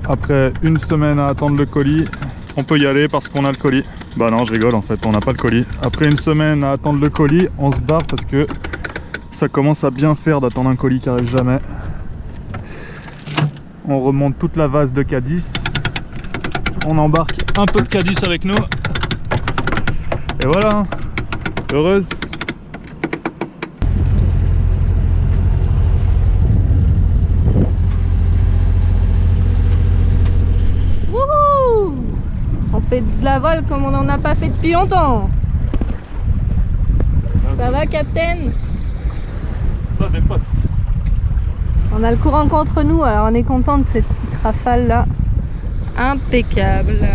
Après une semaine à attendre le colis, on peut y aller parce qu'on a le colis. Bah non, je rigole, en fait, on n'a pas le colis. Après une semaine à attendre le colis, on se barre parce que ça commence à bien faire d'attendre un colis qui arrive jamais. On remonte toute la vase de Cadiz. On embarque un peu de Cadiz avec nous. Et voilà, heureuse. Wouhou! On fait de la voile comme on n'en a pas fait depuis longtemps. Ça va, Captain? Ça dépote. On a le courant contre nous, alors on est content de cette petite rafale là. Impeccable.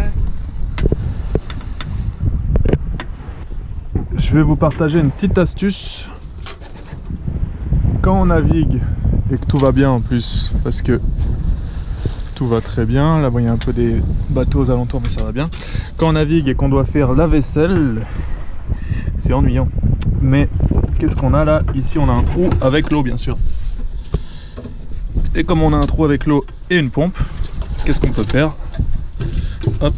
Je vais vous partager une petite astuce. Quand on navigue et que tout va bien en plus, parce que tout va très bien, là il y a un peu des bateaux aux alentours mais ça va bien. Quand on navigue et qu'on doit faire la vaisselle, c'est ennuyant. Mais qu'est-ce qu'on a là? Ici on a un trou avec l'eau bien sûr. Et comme on a un trou avec l'eau et une pompe, qu'est-ce qu'on peut faire? Hop.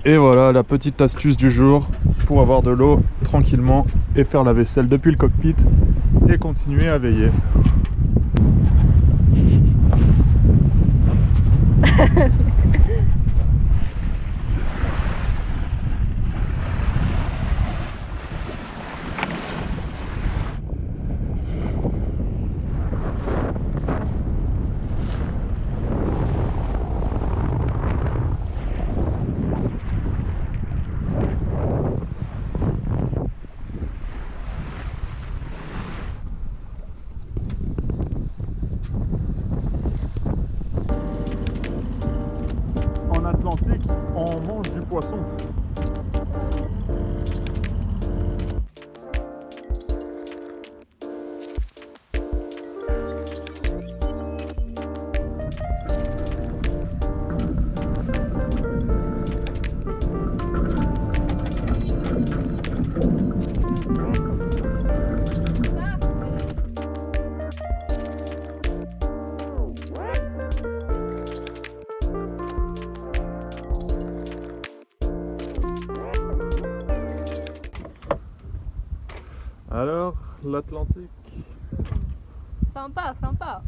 Et voilà la petite astuce du jour pour avoir de l'eau tranquillement et faire la vaisselle depuis le cockpit et continuer à veiller. En Atlantique, on mange du poisson. Alors, l'Atlantique. Sympa, sympa.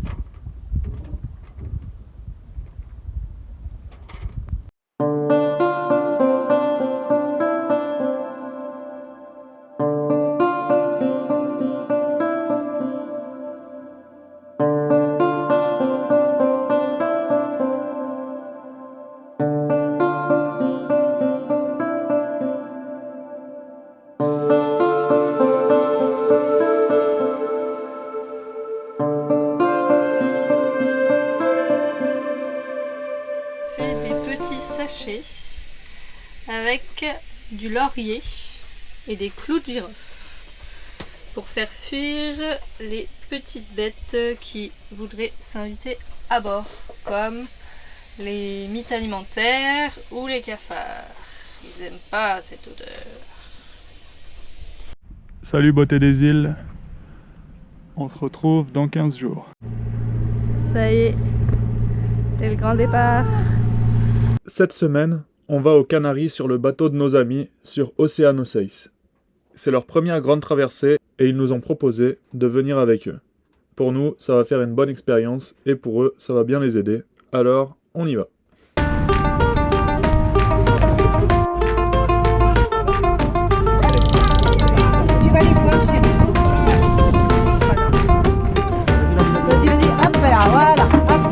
Avec du laurier et des clous de girofle pour faire fuir les petites bêtes qui voudraient s'inviter à bord, comme les mythes alimentaires ou les cafards. Ils aiment pas cette odeur. Salut beauté des îles. On se retrouve dans 15 jours. Ça y est, c'est le grand départ. Cette semaine, on va aux Canaries sur le bateau de nos amis sur Oceano 6. C'est leur première grande traversée et ils nous ont proposé de venir avec eux. Pour nous, ça va faire une bonne expérience et pour eux, ça va bien les aider. Alors, on y va. Tu vas les voir, chérie. Vas-y, hop là, voilà. Hop.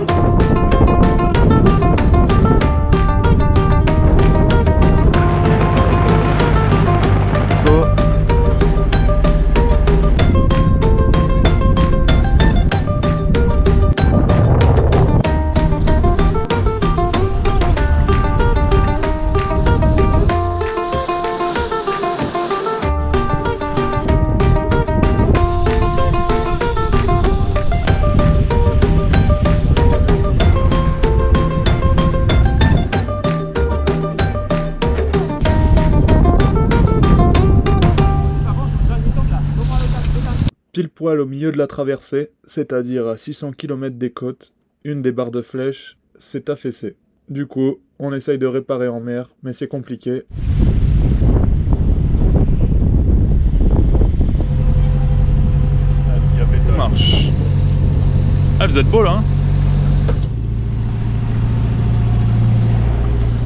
pile poil au milieu de la traversée, c'est-à-dire à 600 km des côtes, une des barres de flèche s'est affaissée. Du coup, on essaye de réparer en mer, mais c'est compliqué. Tout marche. Ah, vous êtes beau là, hein?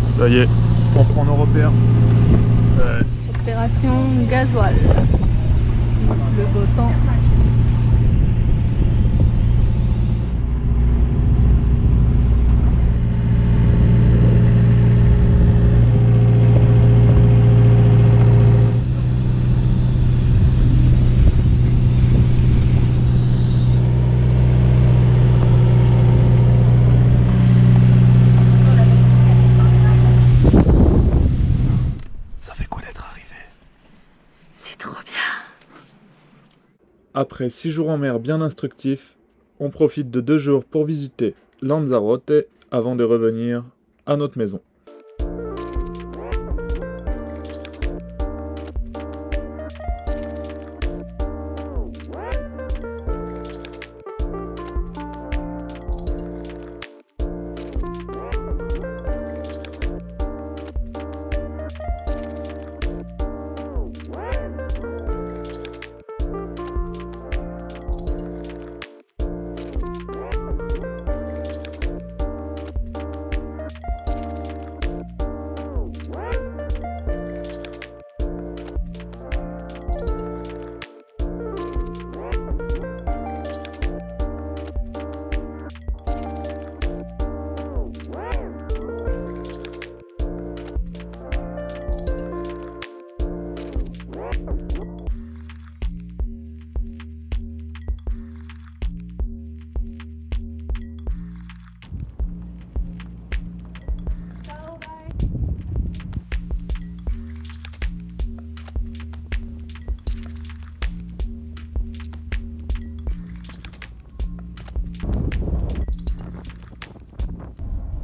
Ça y est, on prend nos repères. Opération gasoil. Sous le beau temps. Après 6 jours en mer bien instructifs, on profite de 2 jours pour visiter Lanzarote avant de revenir à notre maison.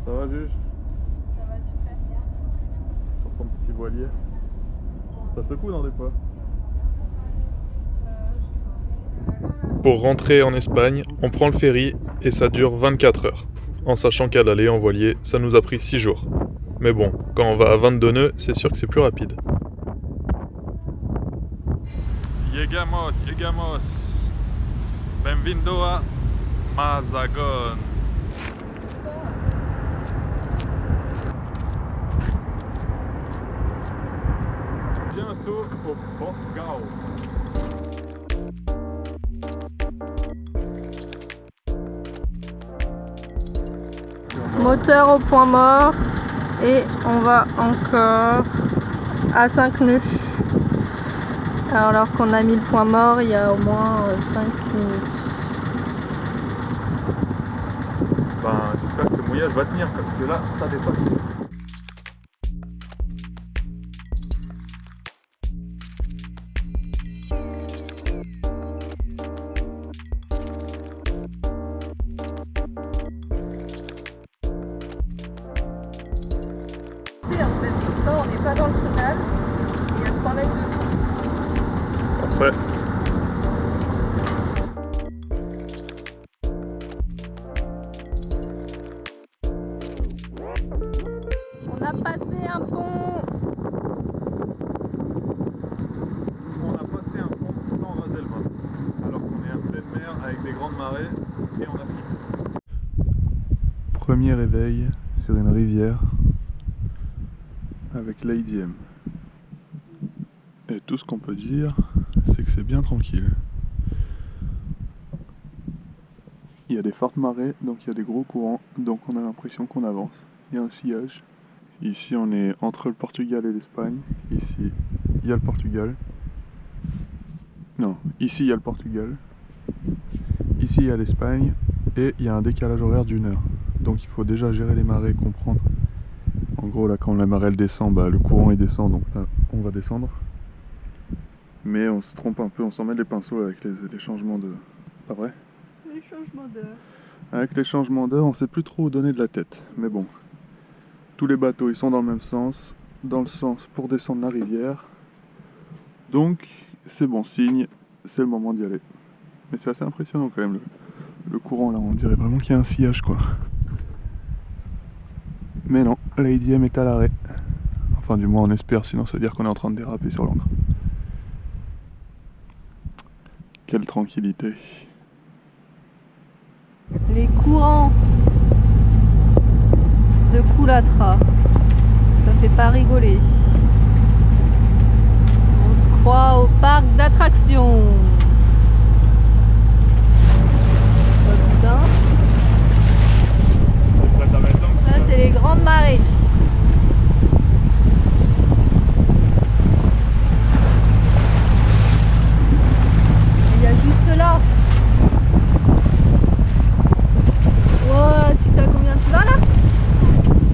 Ça va, Juge? Ça va super bien. Sur ton petit voilier. Ça secoue dans des fois. Pour rentrer en Espagne, on prend le ferry et ça dure 24 heures. En sachant qu'à l'aller en voilier, ça nous a pris 6 jours. Mais bon, quand on va à 22 nœuds, c'est sûr que c'est plus rapide. Llegamos, llegamos. Bienvenido a Mazagón. Bientôt au Portugal. Moteur au point mort et on va encore à 5 nœuds. Alors qu'on a mis le point mort il y a au moins 5 minutes. Ben, j'espère que le mouillage va tenir parce que là, ça dépasse. En fait, comme ça on n'est pas dans le chenal, il y a 3 mètres de fond. Parfait. On a passé un pont. On a passé un pont sans raser le mât, alors qu'on est en pleine mer avec des grandes marées et on a fini. Premier réveil sur une rivière avec Lady M. Et tout ce qu'on peut dire, c'est que c'est bien tranquille. Il y a des fortes marées, donc il y a des gros courants, donc on a l'impression qu'on avance. Il y a un sillage. Ici on est entre le Portugal et l'Espagne. Ici il y a le Portugal. Non, ici il y a le Portugal. Ici il y a l'Espagne. Et il y a un décalage horaire d'1 heure. Donc il faut déjà gérer les marées, comprendre. En gros là quand la marée elle descend, bah, le courant il descend, donc là on va descendre. Mais on se trompe un peu, on s'en met les pinceaux avec les changements de... Pas vrai? Les changements d'heure. Avec les changements d'heure, on sait plus trop où donner de la tête. Mais bon, tous les bateaux ils sont dans le même sens, dans le sens pour descendre la rivière. Donc c'est bon signe, c'est le moment d'y aller. Mais c'est assez impressionnant quand même le courant là, on dirait vraiment qu'il y a un sillage quoi. Mais non, l'ADM est à l'arrêt. Enfin du moins on espère, sinon ça veut dire qu'on est en train de déraper sur l'encre. Quelle tranquillité. Les courants de Coulatra, ça fait pas rigoler. On se croit au parc d'attractions. Oh, putain. Ça c'est les grandes marées. Il y a juste là. Oh, tu sais à combien tu vas là?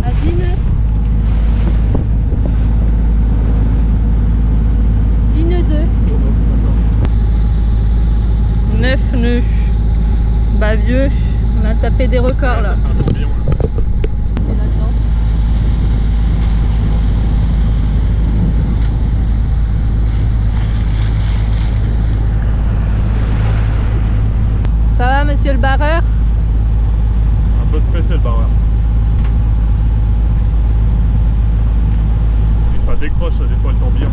À 10 nœuds. 10 nœuds 2. 9 nœuds. Bah vieux, on a tapé des records là. Et là-dedans. Ça va monsieur le barreur? Un peu stressé le barreur. Et ça décroche des fois le tourbillon.